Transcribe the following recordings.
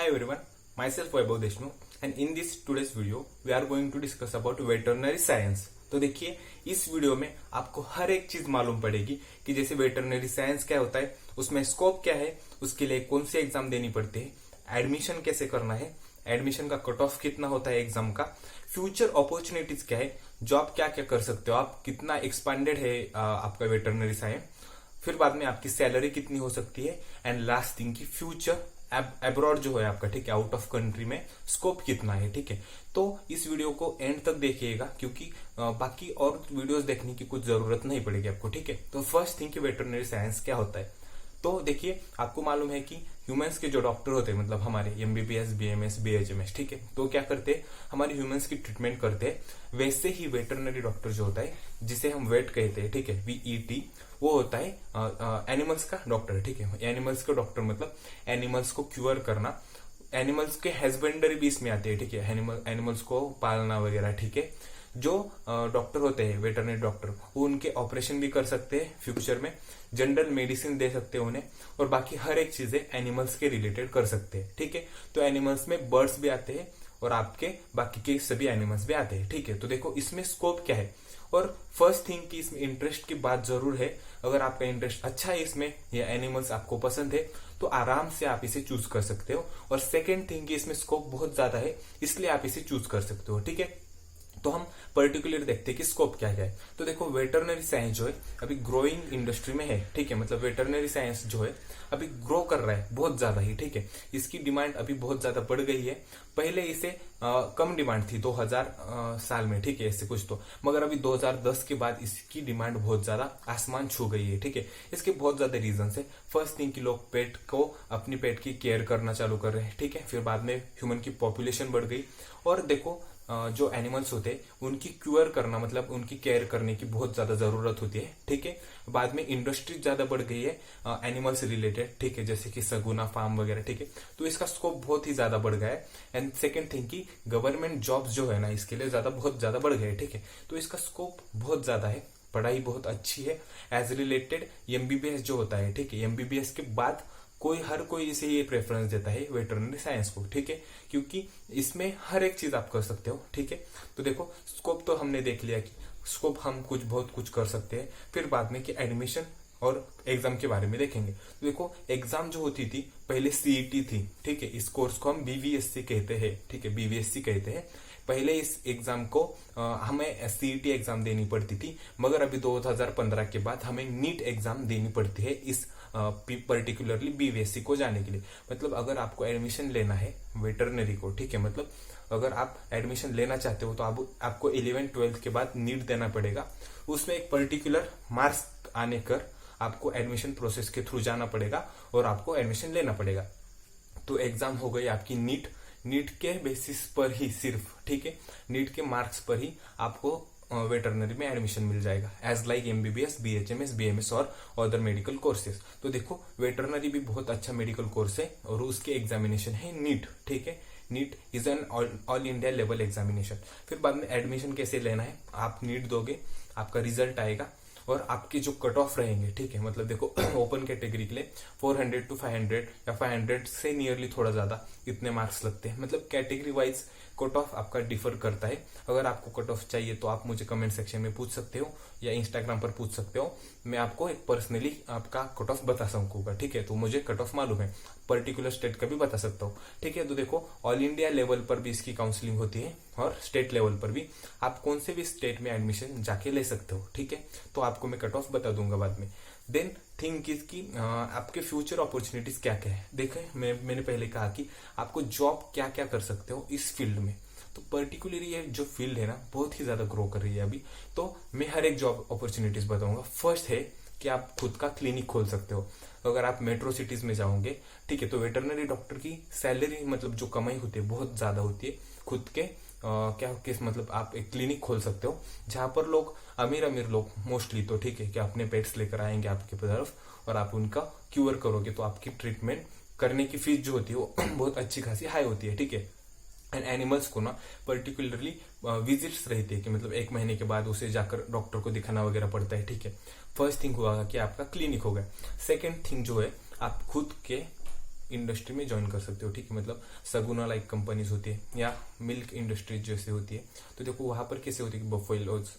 Hi everyone, myself Vaibhav Deshmukh and in this today's video we are going to discuss about veterinary science। तो देखिए इस video में आपको हर एक चीज मालूम पड़ेगी कि जैसे वेटरनरी साइंस क्या होता है, उसमें स्कोप क्या है, उसके लिए कौन सी एग्जाम देनी पड़ती है, एडमिशन कैसे करना है, एडमिशन का कट ऑफ कितना होता है एग्जाम का, फ्यूचर अपॉर्चुनिटीज क्या है, जॉब क्या क्या कर सकते हो आप, कितना एक्सपांडेड है आपका वेटरनरी साइंस, फिर बाद में आपकी सैलरी कितनी हो सकती है, एंड लास्ट थिंग की फ्यूचर अब्रॉड जो है आपका, ठीक है, आउट ऑफ कंट्री में स्कोप कितना है। ठीक है, तो इस वीडियो को एंड तक देखिएगा क्योंकि बाकी और वीडियोस देखने की कुछ जरूरत नहीं पड़ेगी आपको। ठीक है, तो फर्स्ट थिंग कि वेटरनरी साइंस क्या होता है। तो देखिए आपको मालूम है कि ह्यूमंस के जो डॉक्टर होते हैं, मतलब हमारे एमबीबीएस, बीएमएस, बीएचएमएस, ठीक है, तो क्या करते हैं, हमारे ह्यूमंस की ट्रीटमेंट करते हैं। वैसे ही वेटरनरी डॉक्टर जो होता है, जिसे हम वेट कहते हैं, ठीक है, वीईटी, वो होता है एनिमल्स का डॉक्टर। ठीक है, एनिमल्स का डॉक्टर मतलब एनिमल्स को क्योर करना, एनिमल्स के हस्बेंडरी भी इसमें आते हैं। ठीक है, एनिमल्स को पालना वगैरह। ठीक है, जो डॉक्टर होते हैं वेटरनरी डॉक्टर, वो उनके ऑपरेशन भी कर सकते हैं फ्यूचर में, जनरल मेडिसिन दे सकते हैं उन्हें, और बाकी हर एक चीजें एनिमल्स के रिलेटेड कर सकते हैं। ठीक है, तो एनिमल्स में बर्ड्स भी आते हैं और आपके बाकी के सभी एनिमल्स भी आते हैं। ठीक है, तो देखो इसमें स्कोप क्या है। और फर्स्ट थिंग कि इसमें इंटरेस्ट की बात जरूर है। अगर आपका इंटरेस्ट अच्छा है इसमें, या एनिमल्स आपको पसंद है, तो आराम से आप इसे चूज कर सकते हो। और सेकेंड थिंग कि इसमें स्कोप बहुत ज्यादा है, इसलिए आप इसे चूज कर सकते हो। ठीक है, तो हम पर्टिकुलर देखते हैं कि स्कोप क्या है। तो देखो वेटरनरी साइंस जो है अभी ग्रोइंग इंडस्ट्री में है। ठीक है, मतलब वेटरनरी साइंस जो है अभी ग्रो कर रहा है बहुत ज्यादा ही। ठीक है, इसकी डिमांड अभी बहुत ज्यादा बढ़ गई है। पहले इसे कम डिमांड थी 2000 साल में, ठीक है, ऐसे कुछ तो, मगर अभी 2010 के बाद इसकी डिमांड बहुत ज्यादा आसमान छू गई है। ठीक है, इसके बहुत ज्यादा रीजन है। फर्स्ट थिंग कि लोग पेट को, अपनी पेट की केयर करना चालू कर रहे हैं। ठीक है, फिर बाद में ह्यूमन की पॉपुलेशन बढ़ गई, और देखो जो एनिमल्स होते हैं उनकी क्योर करना, मतलब उनकी केयर करने की बहुत ज्यादा जरूरत होती है। ठीक है, बाद में इंडस्ट्री ज्यादा बढ़ गई है एनिमल्स रिलेटेड। ठीक है, जैसे कि सगुना फार्म वगैरह। ठीक है, तो इसका स्कोप बहुत ही ज्यादा बढ़ गया है। एंड सेकंड थिंग की गवर्नमेंट जॉब्स जो है ना, इसके लिए बहुत ज्यादा बढ़ गए। ठीक है, तो इसका स्कोप बहुत ज्यादा है, पढ़ाई बहुत अच्छी है एज रिलेटेड एमबीबीएस जो होता है। ठीक है, एमबीबीएस के बाद हर कोई इसे ये प्रेफरेंस देता है वेटरनरी साइंस को। ठीक है, क्योंकि इसमें हर एक चीज आप कर सकते हो। ठीक है, तो देखो स्कोप तो हमने देख लिया कि स्कोप हम बहुत कुछ कर सकते हैं। फिर बाद में कि एडमिशन और एग्जाम के बारे में देखेंगे। तो देखो एग्जाम जो होती थी पहले सीईटी थी। ठीक है, इस कोर्स को हम बीवीएससी कहते हैं। ठीक है, बीवीएससी कहते हैं। पहले इस एग्जाम को हमें सीईटी एग्जाम देनी पड़ती थी, मगर अभी 2015 के बाद हमें नीट एग्जाम देनी पड़ती है इस पर्टिकुलरली बीवीएससी को जाने के लिए। मतलब अगर आपको एडमिशन लेना है वेटरनरी को, ठीक है, मतलब अगर आप एडमिशन लेना चाहते हो तो आपको 11th-12th के बाद नीट देना पड़ेगा। उसमें एक पर्टिकुलर मार्क्स आने कर आपको एडमिशन प्रोसेस के थ्रू जाना पड़ेगा और आपको एडमिशन लेना पड़ेगा। तो एग्जाम हो गई आपकी नीट। नीट के बेसिस पर ही सिर्फ, ठीक है, नीट के मार्क्स पर ही आपको वेटरनरी में एडमिशन मिल जाएगा, as like MBBS, BHMS, BMS और अदर मेडिकल कोर्सेज। तो देखो वेटरनरी भी बहुत अच्छा मेडिकल कोर्स है और उसके एग्जामिनेशन है नीट। ठीक है, NEET is an all India level examination. फिर बाद में एडमिशन कैसे लेना है, आप नीट दोगे, आपका रिजल्ट आएगा और आपके जो कट ऑफ रहेंगे, ठीक है, मतलब देखो ओपन कैटेगरी के लिए 400 to 500 या 500 से नियरली थोड़ा ज्यादा इतने मार्क्स लगते हैं। मतलब कैटेगरी वाइज कट ऑफ आपका डिफर करता है। अगर आपको कट ऑफ चाहिए तो आप मुझे कमेंट सेक्शन में पूछ सकते हो या इंस्टाग्राम पर पूछ सकते हो, मैं आपको एक पर्सनली आपका कट ऑफ बता सकूंगा। ठीक है, तो मुझे कट ऑफ मालूम है, पर्टिकुलर स्टेट का भी बता सकता हूँ। ठीक है, तो देखो ऑल इंडिया लेवल पर भी इसकी काउंसलिंग होती है और स्टेट लेवल पर भी। आप कौन से भी स्टेट में एडमिशन जाके ले सकते हो। ठीक है, तो आपको मैं कट ऑफ बता दूंगा बाद में। देन थिंक की आपके फ्यूचर अपॉर्चुनिटीज क्या क्या है। देखें मैंने पहले कहा कि आपको जॉब क्या क्या कर सकते हो इस फील्ड में। तो पर्टिकुलरली ये जो फील्ड है ना बहुत ही ज्यादा ग्रो कर रही है अभी। तो मैं हर एक जॉब अपॉर्चुनिटीज बताऊंगा। फर्स्ट है कि आप खुद का क्लिनिक खोल सकते हो। अगर आप मेट्रो सिटीज में जाओगे, ठीक है, तो वेटरनरी डॉक्टर की सैलरी, मतलब जो कमाई होती है बहुत ज्यादा होती है। खुद के क्या किस मतलब आप एक क्लिनिक खोल सकते हो जहां पर लोग अमीर लोग मोस्टली, तो ठीक है, कि अपने पेट्स लेकर आएंगे आपकी तरफ और आप उनका क्यूर करोगे, तो आपकी ट्रीटमेंट करने की फीस जो होती है वो बहुत अच्छी खासी हाई होती है। ठीक है, एंड एनिमल्स को ना पर्टिकुलरली विजिट्स रहती है कि मतलब 1 महीने के बाद उसे जाकर डॉक्टर को दिखाना वगैरह पड़ता है। ठीक है, फर्स्ट थिंग हुआ कि आपका क्लिनिक हो गया। सेकेंड थिंग जो है आप खुद के इंडस्ट्री में ज्वाइन कर सकते हो, ठीक है। मतलब सगुना लाइक कंपनीज होती है या मिल्क इंडस्ट्री जैसे होती है, तो देखो वहां पर कैसे होती है कि बफेलोज,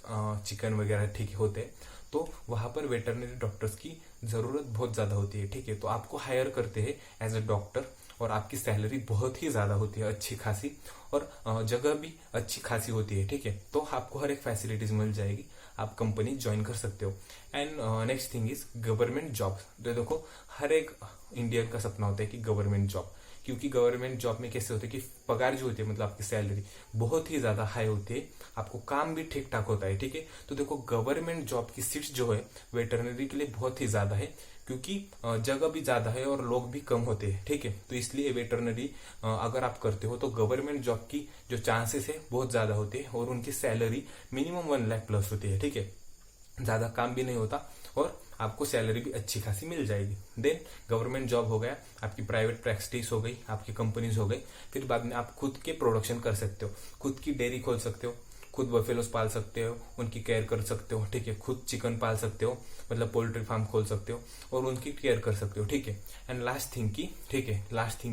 चिकन वगैरह, ठीक होते हैं, तो वहां पर वेटरनरी डॉक्टर्स की जरूरत बहुत ज्यादा होती है, ठीक है। तो आपको हायर करते हैं एज अ डॉक्टर और आपकी सैलरी बहुत ही ज्यादा होती है, अच्छी खासी, और जगह भी अच्छी खासी होती है, ठीक है। तो आपको हर एक फैसिलिटीज मिल जाएगी, आप कंपनी ज्वाइन कर सकते हो। And next thing is government job. तो देखो हर एक इंडियन का सपना होता है कि गवर्नमेंट जॉब, क्योंकि गवर्नमेंट जॉब में कैसे होता है कि पगार जो होती है, मतलब आपकी सैलरी बहुत ही ज्यादा हाई होती है, आपको काम भी ठीक ठाक होता है, ठीक है। तो देखो गवर्नमेंट जॉब की सीट्स जो है वेटरनरी के लिए बहुत ही ज्यादा है, क्योंकि जगह भी ज्यादा है और लोग भी कम होते हैं, ठीक है। तो इसलिए वेटरनरी अगर आप करते हो तो गवर्नमेंट जॉब की जो चांसेस है बहुत ज्यादा होते हैं, और उनकी सैलरी मिनिमम 1 लाख प्लस होती है, ठीक है। ज्यादा काम भी नहीं होता और आपको सैलरी भी अच्छी खासी मिल जाएगी। देन गवर्नमेंट जॉब हो गया, आपकी प्राइवेट प्रैक्टिस हो गई, आपकी कंपनीज हो गई, फिर बाद में आप खुद के प्रोडक्शन कर सकते हो, खुद की डेयरी खोल सकते हो, खुद बफेलोस पाल सकते हो, उनकी केयर कर सकते हो, ठीक है। खुद चिकन पाल सकते हो, मतलब पोल्ट्री फार्म खोल सकते हो और उनकी केयर कर सकते हो, ठीक है। एंड लास्ट थिंग की, ठीक है, लास्ट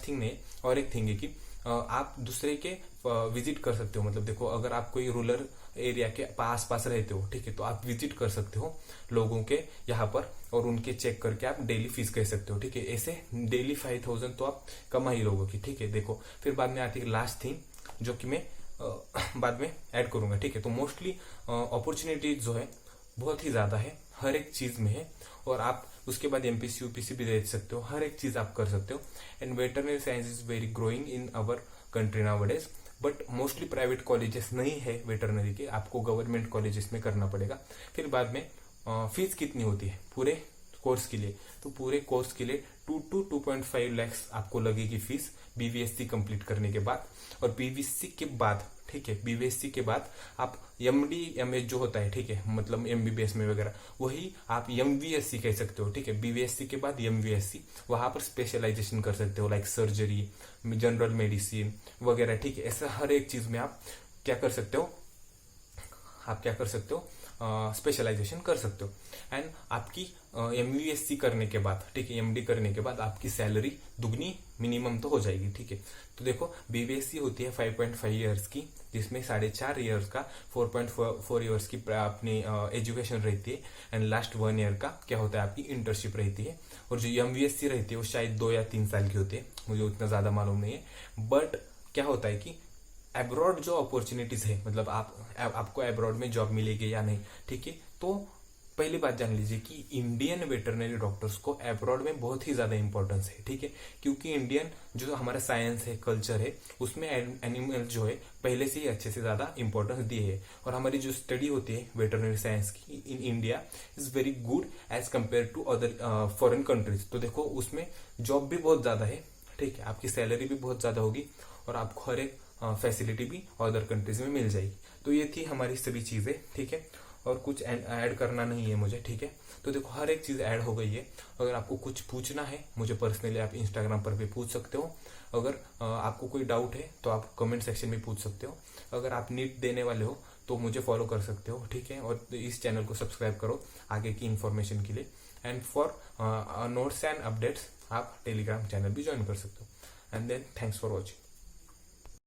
थिंग नहीं, और एक थिंग है कि आप दूसरे के विजिट कर सकते हो। मतलब देखो अगर आप कोई रूरल एरिया के पास रहते हो, ठीक है, तो आप विजिट कर सकते हो लोगों के यहाँ पर और उनके चेक करके आप डेली फीस कह सकते हो, ठीक है। ऐसे डेली 5,000 तो आप कमा ही लोगों की, ठीक है। देखो फिर बाद में आती है लास्ट थिंग जो कि मैं बाद में ऐड करूंगा, ठीक है। तो मोस्टली अपॉर्चुनिटीज जो है बहुत ही ज्यादा है, हर एक चीज में है, और आप उसके बाद एमपीसी यूपीसी भी दे सकते हो, हर एक चीज आप कर सकते हो। And veterinary science is very growing in our country nowadays, but mostly private colleges नहीं है वेटरनरी के, आपको गवर्नमेंट कॉलेजेस में करना पड़ेगा। फिर बाद में फीस कितनी होती है पूरे कोर्स के लिए, तो पूरे कोर्स के लिए 2 to 2.5 lakhs आपको लगेगी फीस बीवीएससी कंप्लीट करने के बाद। और बीवीएससी के बाद, ठीक है, बीवीएससी के बाद आप एमडी एमएच जो होता है, ठीक है, मतलब एमबीबीएस में वगैरह, वही आप एमवीएससी कह सकते हो, ठीक है। बीवीएससी के बाद एमवीएससी, वहां पर स्पेशलाइजेशन कर सकते हो, लाइक सर्जरी, जनरल मेडिसिन वगैरह, ठीक है। ऐसा हर एक चीज में आप क्या कर सकते हो, स्पेशलाइजेशन कर सकते हो। एंड आपकी एमवीएससी करने के बाद, ठीक है, एमडी करने के बाद आपकी सैलरी दुगनी मिनिमम तो हो जाएगी, ठीक है। तो देखो बीवीएससी होती है 5.5 ईयर्स की, जिसमें 4.5 ईयर्स का 4.4 ईयर्स की अपनी एजुकेशन रहती है, एंड लास्ट 1 ईयर का क्या होता है आपकी इंटर्नशिप रहती है। और जो एमवीएससी रहती है वो शायद 2 या 3 साल की होती है, मुझे उतना ज्यादा मालूम नहीं है। बट क्या होता है कि एब्रॉड जो अपॉर्चुनिटीज है, मतलब आपको एब्रॉड में जॉब मिलेगी या नहीं, ठीक है। तो पहली बात जान लीजिए कि इंडियन वेटरनरी डॉक्टर्स को एब्रॉड में बहुत ही ज्यादा इंपॉर्टेंस है, ठीक है। क्योंकि इंडियन जो हमारा साइंस है, कल्चर है, उसमें एनिमल जो है पहले से ही अच्छे से ज्यादा इंपॉर्टेंस दिए है। और हमारी जो स्टडी होती है वेटरनरी साइंस की in India is very good as compare to other foreign countries. तो देखो उसमें जॉब भी बहुत ज्यादा है, ठीक है, आपकी सैलरी भी बहुत ज्यादा होगी, और आपको हर एक फैसिलिटी भी अदर कंट्रीज में मिल जाएगी। तो ये थी हमारी सभी चीजें, ठीक है, और कुछ ऐड करना नहीं है मुझे, ठीक है। तो देखो हर एक चीज ऐड हो गई है। अगर आपको कुछ पूछना है मुझे पर्सनली, आप इंस्टाग्राम पर भी पूछ सकते हो। अगर आपको कोई डाउट है तो आप कमेंट सेक्शन में पूछ सकते हो। अगर आप नीट देने वाले हो तो मुझे फॉलो कर सकते हो, ठीक है। और इस चैनल को सब्सक्राइब करो आगे की इन्फॉर्मेशन के लिए। And for notes and updates आप टेलीग्राम चैनल भी ज्वाइन कर सकते हो। And then thanks for watching.